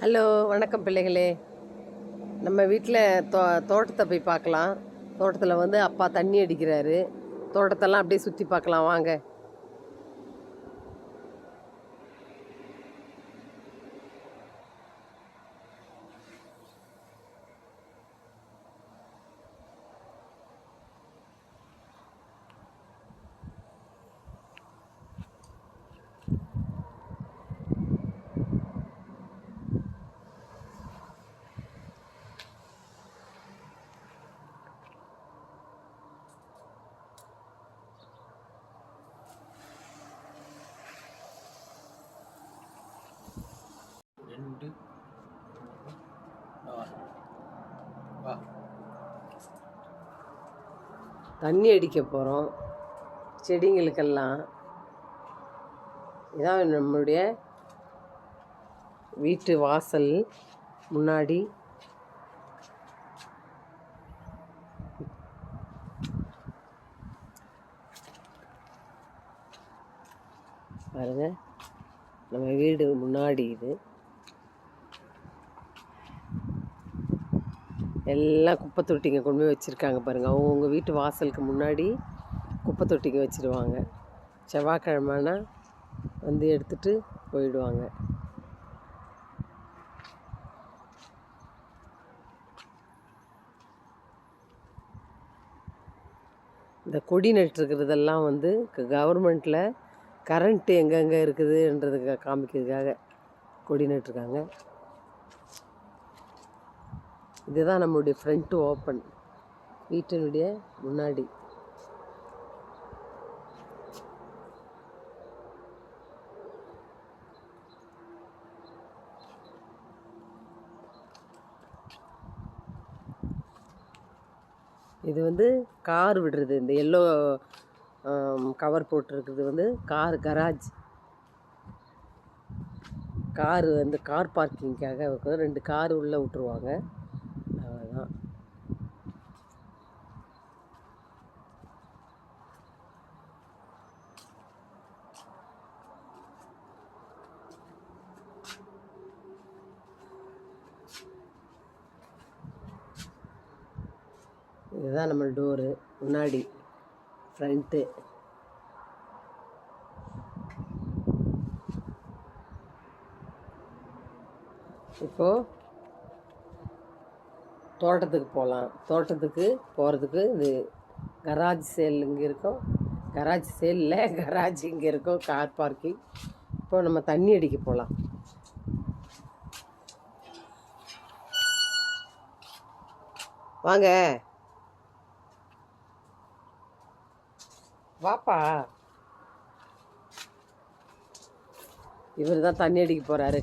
Hello, வணக்கம் பிள்ளைகளே. நம்ம வீட்டில் தோட்டத்தை போய் பார்க்கலாம். தோட்டத்தில் அப்பா தண்ணி அடிக்கிறாரு. தோட்டத்தெல்லாம் அப்படியே சுற்றி பார்க்கலாம் வாங்க. தண்ணி அடிக்க போகிறோம் செடிங்களுக்கெல்லாம். இதான் நம்மளுடைய வீட்டு வாசல் முன்னாடி பாருங்க, நம்ம வீடு முன்னாடி இது எல்லாம் குப்பை தொட்டிங்க கொண்டு போய் வச்சுருக்காங்க பாருங்கள். அவங்கவுங்க வீட்டு வாசலுக்கு முன்னாடி குப்பை தொட்டிங்க வச்சுருவாங்க. செவ்வாய்க்கிழமைனா எடுத்துகிட்டு போயிடுவாங்க. இந்த கொடி நட்டுருக்கிறதெல்லாம் கவர்மெண்ட்டில் கரண்ட்டு எங்கெங்கே இருக்குதுன்றதுக்கு காமிக்கிறதுக்காக கொடி நட்டுருக்காங்க. இதுதான் நம்மளுடைய ஃப்ரண்ட் ஓப்பன், வீட்டினுடைய முன்னாடி. இது கார் விடுறது, இந்த எல்லோ கவர் போட்டிருக்குது கார் கராஜ். கார் கார் பார்க்கிங்காக 2 கார் உள்ளே விட்டுருவாங்க. அவ்வளோதான். இதுதான் நம்ம டோரு முன்னாடி ஃப்ரண்ட்டு. இப்போது தோட்டத்துக்கு போகலாம். தோட்டத்துக்கு போகிறதுக்கு இது கராஜ் சேல் இங்கே இருக்கும். கராஜ் சேலில் கராஜ் இங்கே இருக்கும், கார் பார்க்கிங். இப்போ நம்ம தண்ணி அடிக்க போகலாம். வாங்க வாப்பா. இவர் தான் தண்ணி அடிக்க போகிறாரு.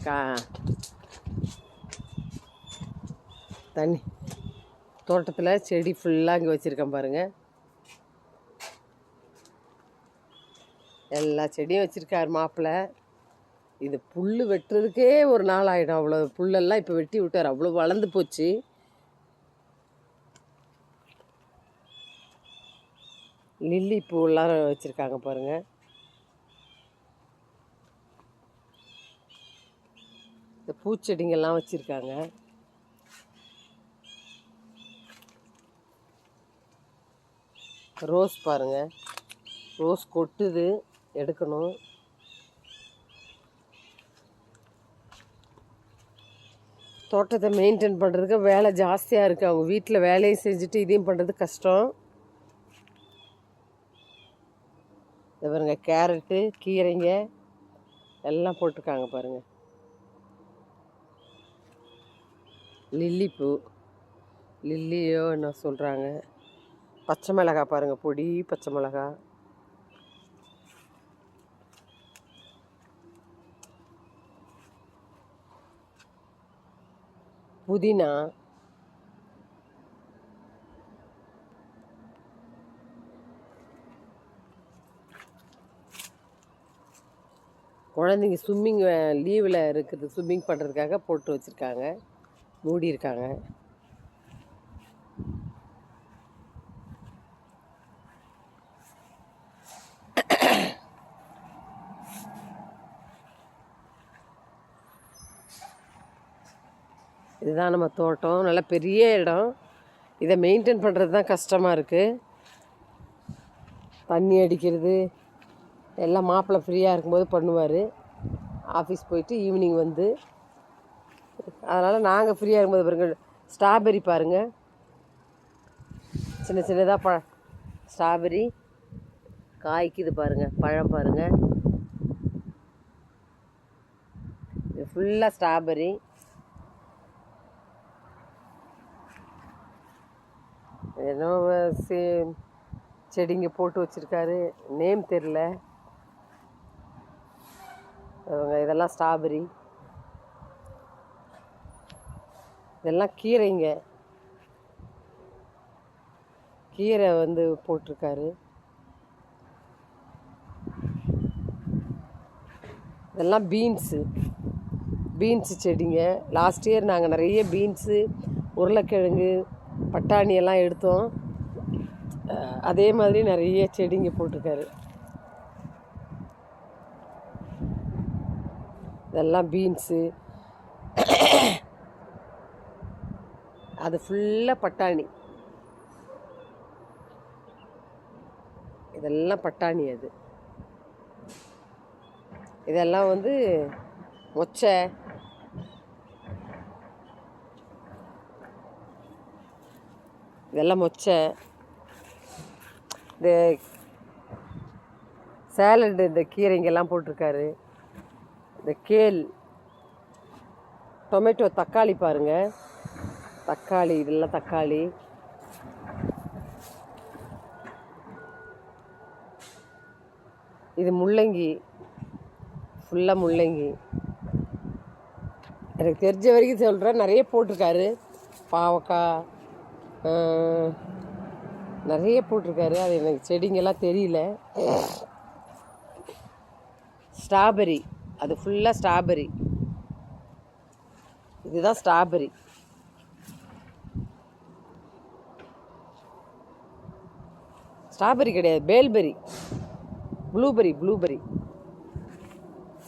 தண்ணி தோட்டத்தில் செடி ஃபுல்லாக இங்கே வச்சுருக்கேன் பாருங்கள். எல்லா செடியும் வச்சுருக்காரு மாப்பிள்ளை. இது புல் வெட்டுறதுக்கே ஒரு நாள் ஆகிடும். அவ்வளோ புல்லெல்லாம் இப்போ வெட்டி விட்டார், அவ்வளோ வளர்ந்து போச்சு. லில்லி பூவெல்லாம் வச்சுருக்காங்க பாருங்கள். இந்த பூச்செடிங்கெல்லாம் வச்சுருக்காங்க. ரோஸ் பாருங்கள், ரோஸ் கொட்டுது, எடுக்கணும். தோட்டத்தை மெயின்டைன் பண்ணுறதுக்கு வேலை ஜாஸ்தியாக இருக்குது. அவங்க வீட்டில் வேலையும் செஞ்சுட்டு இதையும் பண்ணுறது கஷ்டம். இது பாருங்க, கேரட்டு, கீரைங்க எல்லாம் போட்டிருக்காங்க பாருங்கள். லில்லி பூ, லில்லியோ என்ன சொல்கிறாங்க. பச்சை மிளகா பாருங்கள், பொடி பச்சை மிளகா. புதினா, குழந்தைங்க ஸ்விம்மிங் லீவில் இருக்குது, ஸ்விம்மிங் பண்ணுறதுக்காக போட்டு வச்சுருக்காங்க, மூடி இருக்காங்க. இதுதான் நம்ம தோட்டம். நல்ல பெரிய இடம். இதை மெயின்டைன் பண்ணுறது தான் கஷ்டமாக இருக்குது. தண்ணி அடிக்கிறது எல்லாம் மாப்பிள்ளை ஃப்ரீயாக இருக்கும்போது பண்ணுவார். ஆஃபீஸ் போயிட்டு ஈவினிங் வந்து, அதனால் நாங்கள் ஃப்ரீயாக இருக்கும்போது பாருங்கள், ஸ்ட்ராபெரி பாருங்கள், சின்ன சின்னதாக ஸ்ட்ராபெரி காய்க்குது பாருங்கள், பழம் பாருங்கள், இது ஃபுல்லாக ஸ்ட்ராபெரி. ஏதோ செடிங்க போட்டு வச்சுருக்காரு, நேம் தெரில. இதெல்லாம் ஸ்ட்ராபெரி, இதெல்லாம் கீரைங்க, கீரை வந்து போட்டிருக்காரு. இதெல்லாம் பீன்ஸு செடிங்க. லாஸ்ட் இயர் நாங்கள் நிறைய பீன்ஸு, உருளைக்கிழங்கு, பட்டாணி எல்லாம் எடுத்தோம். அதே மாதிரி நிறைய செடிங்க போட்டிருக்காரு. இதெல்லாம் பீன்ஸு, அது ஃபுல்லாக பட்டாணி. இதெல்லாம் பட்டாணி. அது இதெல்லாம் வந்து மொச்சை, இதெல்லாம் மொச்சை. இந்த சேலடு, இந்த கீரைங்கெல்லாம் போட்டிருக்காரு. இந்த கேல், டொமேட்டோ, தக்காளி பாருங்கள், தக்காளி, இதெல்லாம் தக்காளி. இது முள்ளங்கி, ஃபுல்லாக முள்ளங்கி. எனக்கு தெரிஞ்ச வரைக்கும் சொல்கிறேன், நிறைய போட்டிருக்காரு. பாவக்காய் நிறைய போட்டிருக்காரு. அது எனக்கு செடிங்கெல்லாம் தெரியல. ஸ்ட்ராபெரி, அது ஃபுல்லாக ஸ்ட்ராபெரி. இதுதான் ஸ்ட்ராபெரி. ஸ்ட்ராபெரி கிடையாது, பேல்பெரி, ப்ளூபெரி.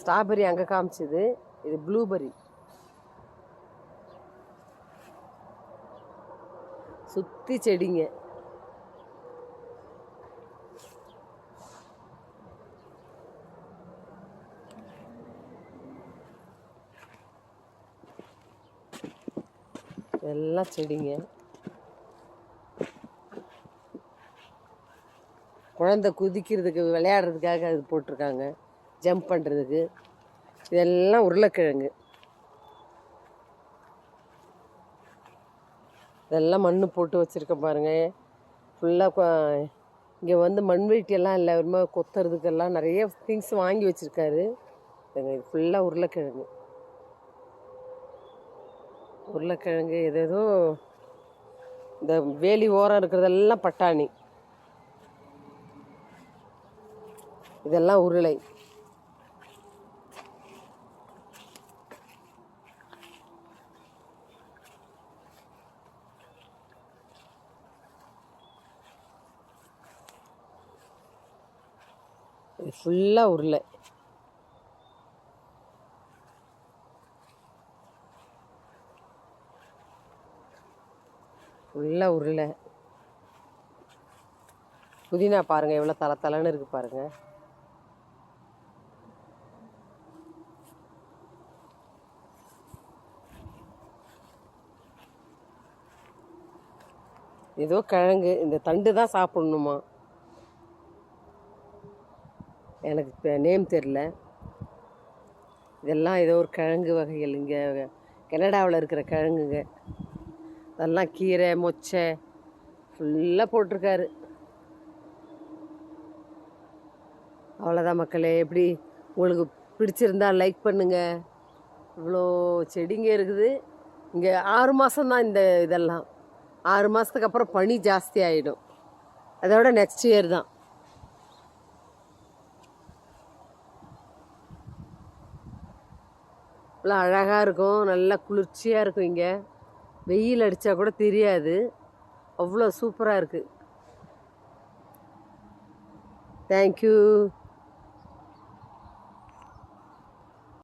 ஸ்ட்ராபெரி அங்கே காமிச்சது, இது ப்ளூபெரி. சுற்றி செடிங்க. எல்லாம் செடிங்க. குழந்தை குதிக்கிறதுக்கு, விளையாடுறதுக்காக அது போட்டிருக்காங்க, ஜம்ப் பண்ணுறதுக்கு. இதெல்லாம் உருளைக்கிழங்கு. இதெல்லாம் மண் போட்டு வச்சுருக்கேன் பாருங்கள். ஃபுல்லாக இங்கே வந்து மண்வெட்டியெல்லாம் இல்லை, ஒரு மாதிரி கொத்துறதுக்கெல்லாம் நிறைய திங்ஸ் வாங்கி வச்சுருக்காரு. இது ஃபுல்லாக உருளைக்கிழங்கு. ஏதேதோ இந்த வேலி ஓரம் இருக்கிறதெல்லாம் பட்டாணி. இதெல்லாம் உருளை. இது ஃபுல்லாக உருளை. ஃபுல்லாக உருளை. புதினா பாருங்கள், எவ்வளோ தலை இருக்குது பாருங்கள். ஏதோ கிழங்கு, இந்த தண்டு தான் சாப்பிட்ணுமா, எனக்கு இப்போ நேம் தெரில. இதெல்லாம் ஏதோ ஒரு கிழங்கு வகைகள், இங்கே கனடாவில் இருக்கிற கிழங்குங்க. அதெல்லாம் கீரை, மொச்சை ஃபுல்லாக போட்டிருக்காரு. அவ்வளோதான் மக்களே. எப்படி உங்களுக்கு பிடிச்சிருந்தா லைக் பண்ணுங்கள். இவ்வளோ செடிங்க இருக்குது. இங்கே 6 மாதம்தான் இந்த இதெல்லாம். 6 மாதத்துக்கு அப்புறம் பனி ஜாஸ்தி ஆகிடும். அதோட நெக்ஸ்ட் இயர் தான். நல்லா அழகாக இருக்கும், நல்லா குளிர்ச்சியாக இருக்கும். இங்கே வெயில் அடித்தா கூட தெரியாது, அவ்வளோ சூப்பராக இருக்குது. தேங்க்யூ.